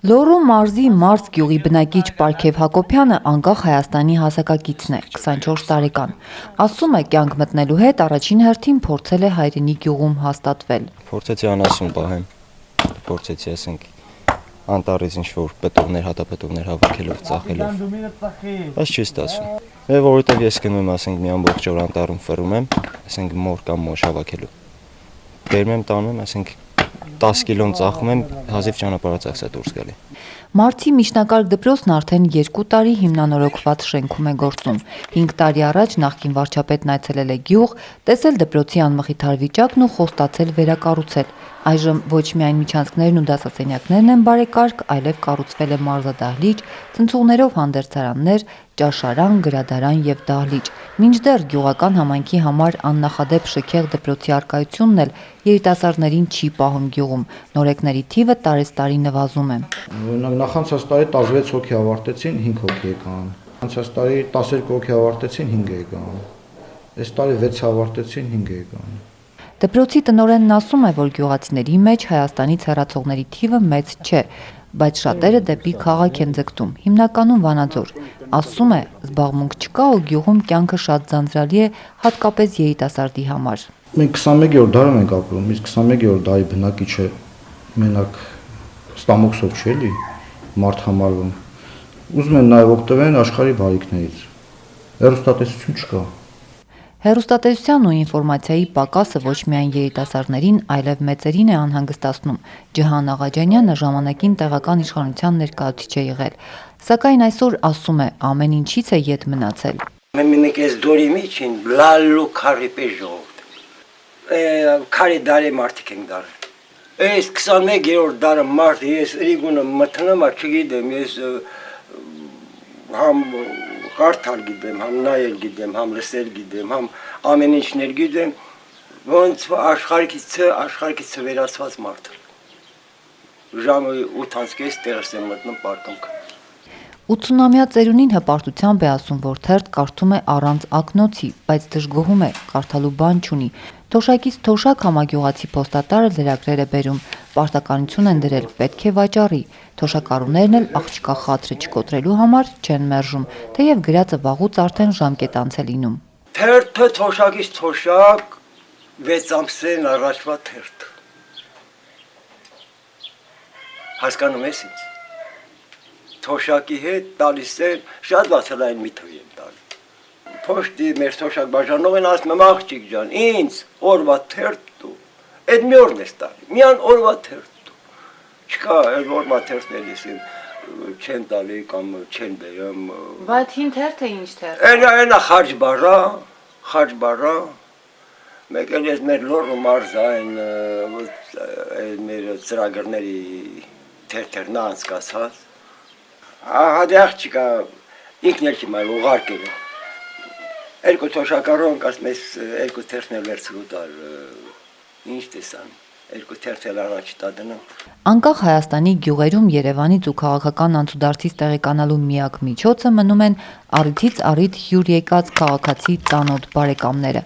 Լոռու մարզի Մարզ գյուղի բնակիչ Պարքև Հակոբյանը անկախ Հայաստանի հասակակիցն է, 24 տարեկան։ Ասում է, կյանք մտնելու հետ առաջին հերթին փորձել է հայրենի գյուղում հաստատվել։ Փորձեցի անասուն պահեմ, փորձեցի ասենք անտառից ինչ-որ պտուղներ, հատապտուղներ հավաքելով, ծախելով, բայց չի ստացվում։ Եվ որովհետև ես գնում եմ, ասենք մի ամբողջ օր անտառում ֆռում եմ, ասենք մոր կամ մոշ հավաքելու։ Բերում եմ տանում եմ, ասենք 10 կիլոն ծախում եմ, հազիվ ճանապարհածախս է դուրս գալի։ Մարզի միջնակարգ դպրոցն արդեն 2 տարի հիմնանորոգված շենքում է գործում։ 5 տարի առաջ նախկին վարչապետն այցելել է գյուղ, տեսել դպրոցի անմխիթար վիճակն ու խոստացել վերակառուցել։ Այժմ ոչ միայն միջանցքներն ու դասասենյակներն են բարեկարգ, այլև կառուցվել է մարզադահլիճ, ցնցուղներով հանդերձարաններ, ճաշարան, գրադարան եւ դահլիճ։ Մինչդեռ գյուղական համայնքի համար աննախադեպ շքեղ դպրոցի առկայությունն էլ երիտասարդներին չի պահում գյուղում։ Նորեկների թիվը տարեստարի նվազում է։ Նախանցած տարի 16 հոգի ավարտեցին, 5 հոգի եկան։ Անցած տարի 12 հոգի ավարտեցին, 5 եկան։ Այս տարի 6 ավարտեցին, 5 եկան։ Դպրոցի տնօրենն ասում է, որ գյուղացիների մեջ Հայաստանից հեռացողների թիվը մեծ չէ, բայց շատերը դեպի քաղաք են ձգտում, հիմնականում Վանաձոր։ Ասում է, զբաղմունք չկա ու գյուղում կյանքը շատ ձանձրալի է, հատկապես երիտասարդի համար։ Մենք 21-րդ դարում ենք ապրում, իսկ 21-րդ դարի բնակիչը մենակ ստամոքսով չէ էլի մարդ համարվում։ Ուզում են նաև օգտվել աշխարհի բարիքներից։ Հեռուստատեսություն չկա։ Հեռուստատեսության ու ինֆորմացիայի պակասը ոչ միայն երիտասարդներին, այլև մեծերին է անհանգստացնում։ Ջհան Աղաջանյանը ժամանակին տեղական իշխանության ներկայացուցիչ է եղել, սակայն այսօր ասում է, ամեն ինչից է ետ մնացել։ Մենք այս դորի միջին լալու քարի պես ժողովուրդ։ Քարի դարի մարդիկ ենք դարը։ Այս 21-րդ դարը մարդ ես ռիգունը մտնում եմ, չգիտեմ, ես համ կարդալ գիտեմ, համ նայել գիտեմ, համ լսել գիտեմ, համ ամեն ինչներ գիտեմ, ոնց աշխարհից վերացված մարդ։ Ժամը 8:30 տեղս եմ մտնում պարկում։ 80-ամյա ծերունին հպարտությամբ է ասում, որ թերթ կարդում է առանց ակնոցի, բայց դժգոհում է, կարդալու բան չունի։ Թոշակից թոշակ համագյուղացի փոստատարը լրագրեր է բերում, պարտականություն են դրել, պետք է վաճառի։ Թոշակառուներն էլ աղջկա խաթրը չկոտրելու համար չեն մերժում, թեև գրածը վաղուց արդեն ժամկետ անց է լինում։ Թերթը թոշակից թոշակ 6 ամսեն առաջվա թերթ։ Հասկանում ես ինձ։ Թոշակի հետ տալիս են, շատ վասալային մի թվի եմ տալի։ Փոշտի մեր թոշակ բաժանող են ասում եմ աղջիկ ջան, ինձ օրվա թերթ դու, այդ մի օրն ես տալի, միան օրվա թերթ դու։ Չկա, այդ օրվա թերթներից չեն տալի կամ չեն բերում։ Բայց հին թերթը ինչ թերթ։ Այնա խաչ բարա, մեկ էլ ես մեր Լոռու մարզային մեր ծրագրների թերթերն անցկացած։ Հադեղ չկա, ինքն էլ չիմայ ուղարկել է։ Երկու թոշակառուն ասում ես երկու թերթն էլ վերցրու տար, ինչ տեսան, երկու թերթ էլ առաջ տա դնում։ Անկախ Հայաստանի գյուղերում Երևանից ու քաղաքական անցուդարձից տեղեկանալու միակ միջոցը մնում են առիթից առիթ հյուր եկած քաղաքացի ծանոթ բարեկամները։